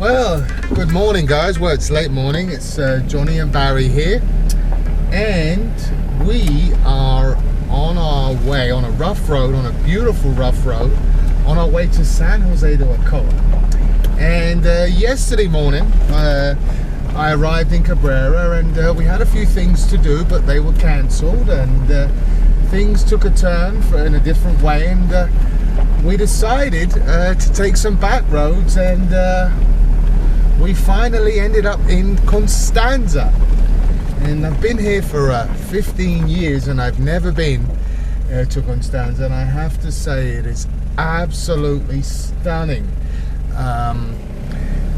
Well, good morning guys. Well, it's late morning. It's Johnny and Barry here, and we are on our way on a rough road, on a beautiful rough road, on our way to San Jose de Ocoa. And yesterday morning I arrived in Cabrera, and we had a few things to do, but they were cancelled, and things took a turn in a different way, and we decided to take some back roads, and we finally ended up in Constanza. And I've been here for 15 years, and I've never been to Constanza, and I have to say it is absolutely stunning.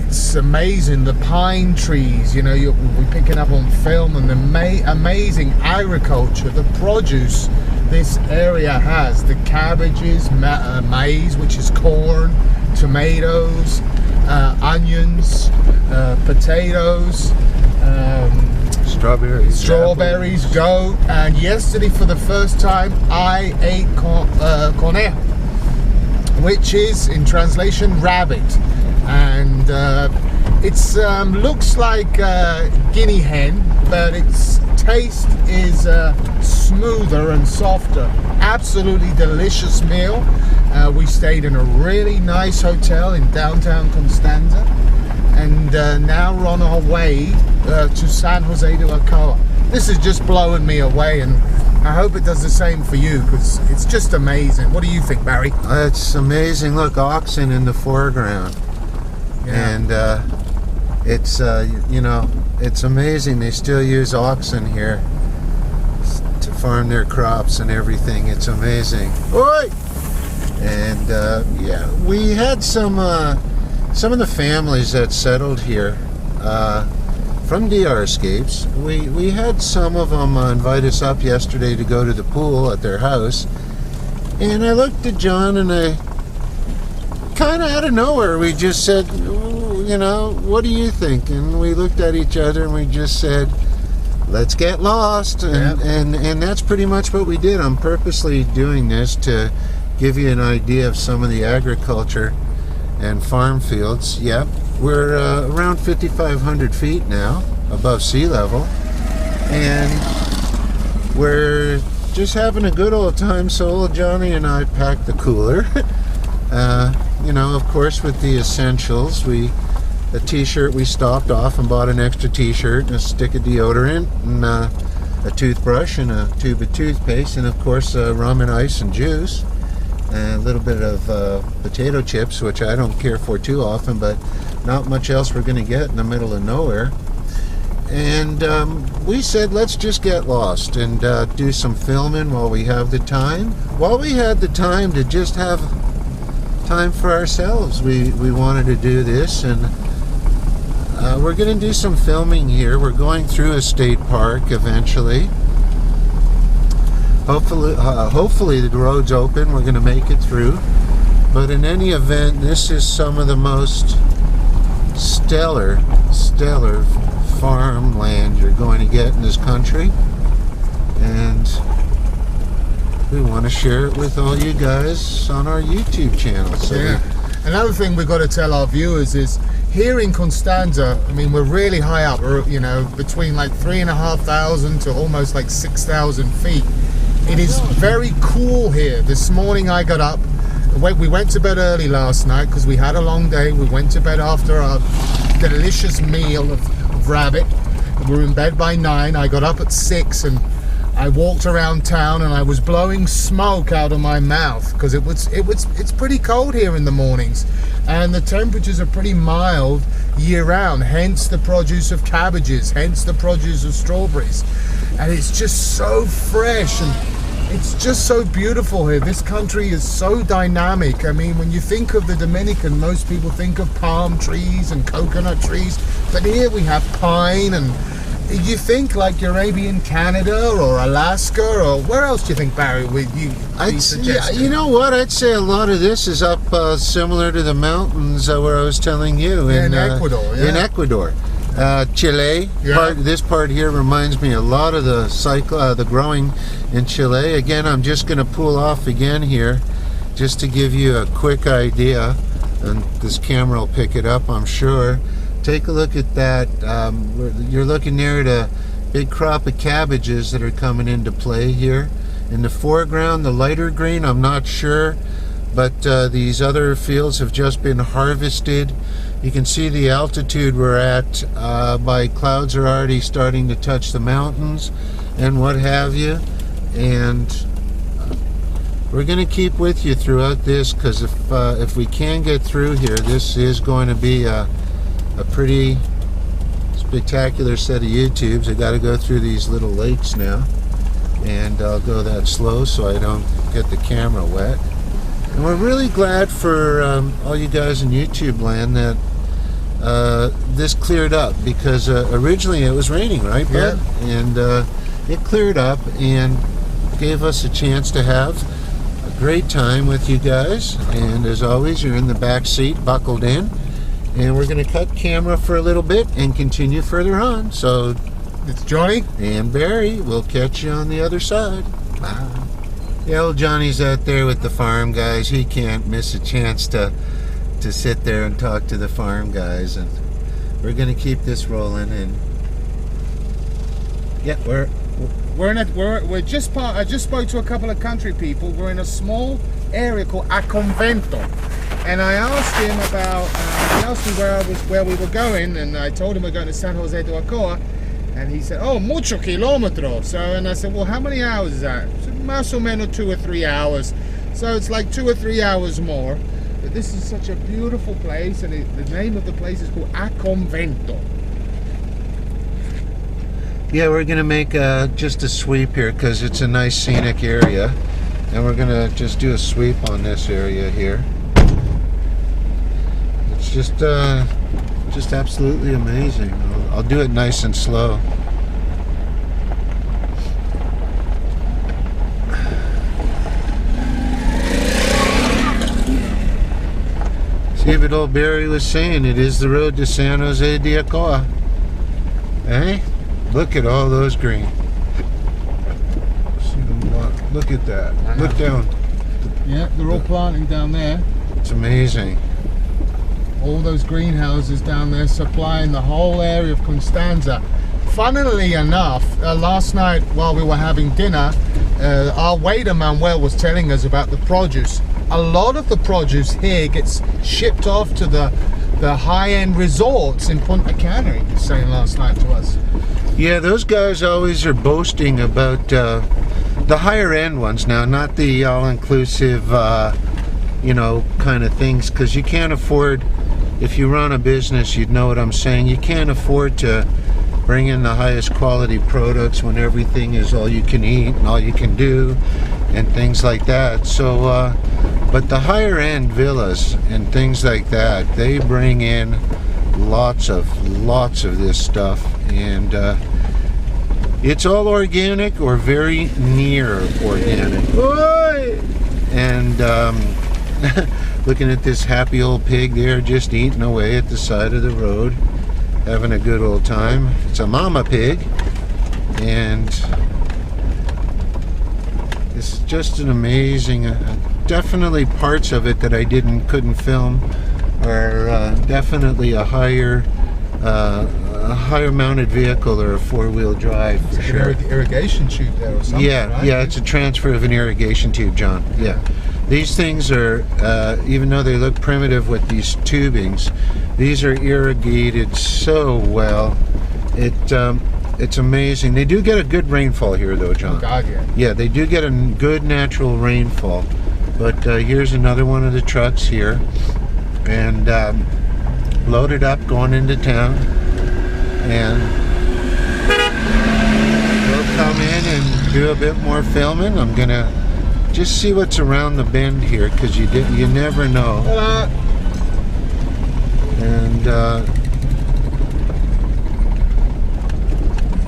It's amazing, the pine trees, you know, we're picking up on film, and the amazing agriculture, the produce this area has, the cabbages, maize, which is corn, tomatoes, onions, potatoes, strawberries, goat, and yesterday for the first time I ate conejo, which is in translation rabbit, and it's looks like guinea hen, but its taste is smoother and softer. Absolutely delicious meal. We stayed in a really nice hotel in downtown Constanza, and now we're on our way to San Jose de Ocoa. This is just blowing me away, and I hope it does the same for you, because it's just amazing. What do you think, Barry? It's amazing. Look, oxen in the foreground. Yeah. And it's you know, it's amazing they still use oxen here to farm their crops and everything. It's amazing. Oi! And yeah, we had some of the families that settled here from drescapes. We had some of them invite us up yesterday to go to the pool at their house, and I looked at John, and I kind of out of nowhere we just said, you know, what do you think? And we looked at each other and we just said, let's get lost. And, yep. and that's pretty much what we did. I'm purposely doing this to give you an idea of some of the agriculture and farm fields. Yep, we're around 5,500 feet now above sea level, and we're just having a good old time. So old Johnny and I packed the cooler. You know, of course, with the essentials. A t-shirt, we stopped off and bought an extra t-shirt and a stick of deodorant, and a toothbrush and a tube of toothpaste, and of course rum and ice and juice, and a little bit of potato chips, which I don't care for too often, but not much else we're going to get in the middle of nowhere. And we said, let's just get lost and do some filming while we have the time. While we had the time to just have time for ourselves, we wanted to do this, and we're going to do some filming here. We're going through a state park eventually. Hopefully the road's open. We're going to make it through. But in any event, this is some of the most stellar farmland you're going to get in this country, and we want to share it with all you guys on our YouTube channel. So yeah. Another thing we've got to tell our viewers is, here in Constanza, I mean, we're really high up. We're, you know, between like 3,500 to almost like 6,000 feet. It is very cool here. This morning I got up. We went to bed early last night because we had a long day. We went to bed after our delicious meal of rabbit. We were in bed by 9. I got up at 6, and I walked around town, and I was blowing smoke out of my mouth because it's pretty cold here in the mornings, and the temperatures are pretty mild year round, hence the produce of cabbages, hence the produce of strawberries, and it's just so fresh, and it's just so beautiful here. This country is so dynamic. I mean, when you think of the Dominican, most people think of palm trees and coconut trees, but here we have pine, and you think like you're maybe in Canada or Alaska, or where else do you think, Barry, would you suggest? You know what, I'd say a lot of this is up similar to the mountains where I was telling you in Ecuador. Yeah. In Ecuador. Chile, yeah. This part here reminds me a lot of the growing in Chile. Again, I'm just going to pull off again here just to give you a quick idea and this camera will pick it up, I'm sure. Take a look at that. You're looking there at a big crop of cabbages that are coming into play here. In the foreground, the lighter green, I'm not sure, but these other fields have just been harvested. You can see the altitude we're at by clouds are already starting to touch the mountains and what have you. And we're going to keep with you throughout this, because if we can get through here, this is going to be a pretty spectacular set of YouTubes. I got to go through these little lakes now, and I'll go that slow so I don't get the camera wet. And we're really glad for all you guys in YouTube land that this cleared up, because originally it was raining, right, bud? Yeah. And it cleared up and gave us a chance to have a great time with you guys. And as always, you're in the back seat, buckled in. And we're going to cut camera for a little bit and continue further on. So It's Johnny. and Barry, we'll catch you on the other side. Bye. Yeah, old Johnny's out there with the farm guys. He can't miss a chance to sit there and talk to the farm guys. And we're going to keep this rolling. And yeah, We're just part. I just spoke to a couple of country people. We're in a small area called A Convento, and I asked him about. He asked me where we were going, and I told him we're going to San Jose de Ocoa, and he said, "Oh, mucho kilómetro." So, and I said, "Well, how many hours is that?" He said, "Más o menos 2 or 3 hours." So it's like 2 or 3 hours more. But this is such a beautiful place, and the name of the place is called A Convento. yeah, we're going to make just a sweep here because it's a nice scenic area. And we're going to just do a sweep on this area here. It's just absolutely amazing. I'll do it nice and slow. See what old Barry was saying, it is the road to San Jose de Ocoa. Eh? Look at all those green. See them block. Look at that. Look down. Yeah, they're all planting down there. It's amazing. All those greenhouses down there supplying the whole area of Constanza. Funnily enough, last night while we were having dinner, our waiter Manuel was telling us about the produce. A lot of the produce here gets shipped off to the high-end resorts in Punta Cana, he was saying last night to us. Yeah, those guys always are boasting about the higher end ones now, not the all-inclusive, you know, kind of things, because you can't afford, if you run a business, you'd know what I'm saying, you can't afford to bring in the highest quality products when everything is all you can eat and all you can do and things like that. So, but the higher end villas and things like that, they bring in lots of this stuff, and it's all organic or very near organic. And looking at this happy old pig there just eating away at the side of the road, having a good old time. It's a mama pig, and it's just an amazing, definitely parts of it that I couldn't film are definitely a higher mounted vehicle or a four-wheel drive for sure. Irrigation tube there or something, Yeah, right? yeah, it's a transfer of an irrigation tube, John. Yeah. These things are, even though they look primitive with these tubings, these are irrigated so well. It's amazing. They do get a good rainfall here, though, John. Oh, God, yeah. Yeah, they do get a good natural rainfall. But here's another one of the trucks here, and loaded up, going into town, and we'll come in and do a bit more filming. I'm gonna just see what's around the bend here, because you never know. And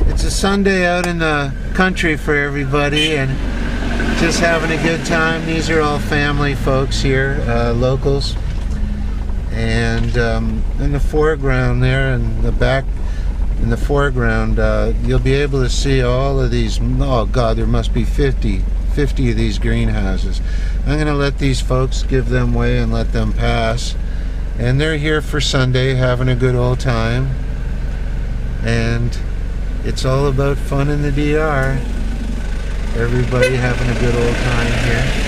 it's a Sunday out in the country for everybody, and just having a good time. These are all family folks here, locals. And in the foreground there, and the back in the foreground, you'll be able to see all of these. Oh God, there must be 50 of these greenhouses. I'm going to let these folks give them way and let them pass. And they're here for Sunday, having a good old time. And it's all about fun in the DR. Everybody having a good old time here.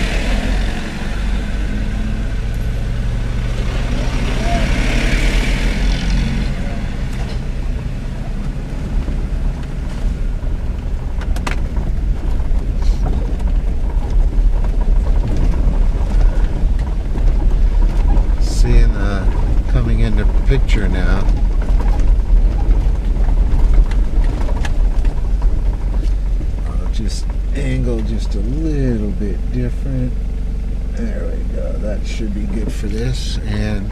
Seeing coming into picture now. I'll just angle just a little bit different. There we go. That should be good for this. And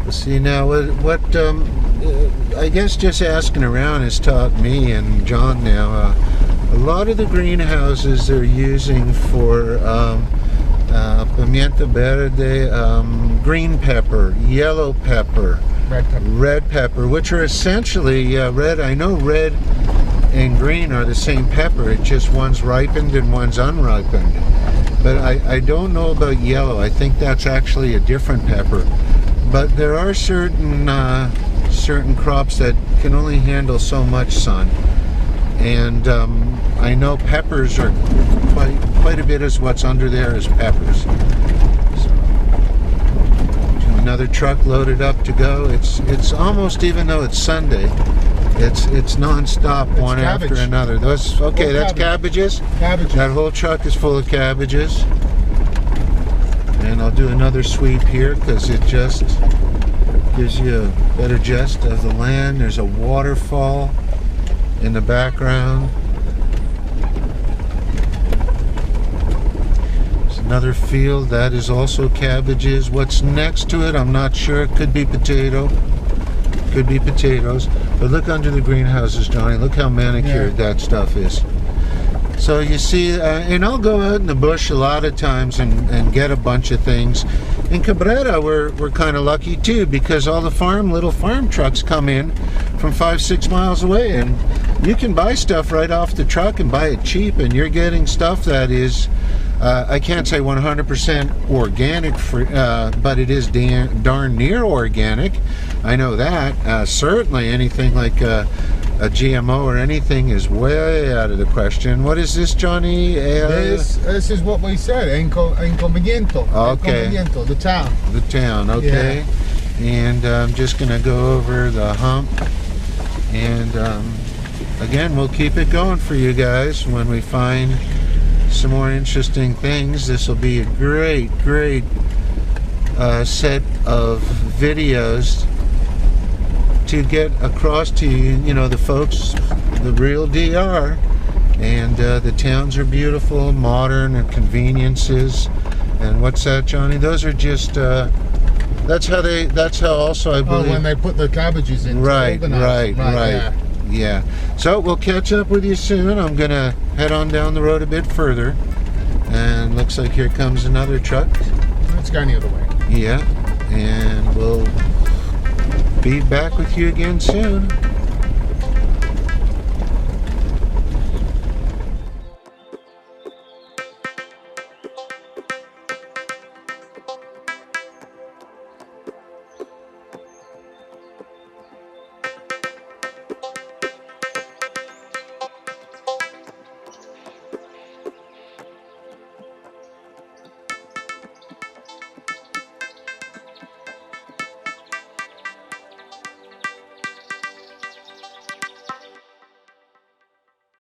we'll see now what I guess just asking around has taught me and John now. A lot of the greenhouses they're using for pimienta verde, green pepper, yellow pepper, red pepper, which are essentially red. I know red and green are the same pepper. It's just one's ripened and one's unripened. But I don't know about yellow. I think that's actually a different pepper. But there are certain crops that can only handle so much sun. And I know peppers are quite a bit as what's under there is peppers. So, another truck loaded up to go. It's almost, even though it's Sunday, it's non-stop, it's one cabbage after another. Those okay, that's cabbages. Cabbages. That whole truck is full of cabbages. And I'll do another sweep here because it just gives you a better gist of the land. There's a waterfall in the background. There's another field that is also cabbages. What's next to it, I'm not sure. It could be potato. Could be potatoes. But look under the greenhouses, Johnny. Look how manicured that stuff is. So you see, and I'll go out in the bush a lot of times and get a bunch of things. In Cabrera, we're kind of lucky too, because all the little farm trucks come in from 5-6 miles away, and you can buy stuff right off the truck and buy it cheap, and you're getting stuff that is, I can't say 100% organic, but it is darn near organic. I know that. Certainly anything like a GMO or anything is way out of the question. What is this, Johnny? This is what we said, inconveniento. Okay. Inconveniento, the town. The town, okay. Yeah. And I'm just going to go over the hump. And again, we'll keep it going for you guys when we find some more interesting things. This will be a great set of videos to get across to you, the folks, the real DR. And the towns are beautiful, modern, and conveniences. And what's that, Johnny? Those are just that's how also I believe. Oh, when they put the cabbages in. Right. Yeah. So we'll catch up with you soon. I'm gonna head on down the road a bit further, and looks like here comes another truck. It's going the other way. Yeah, and we'll be back with you again soon.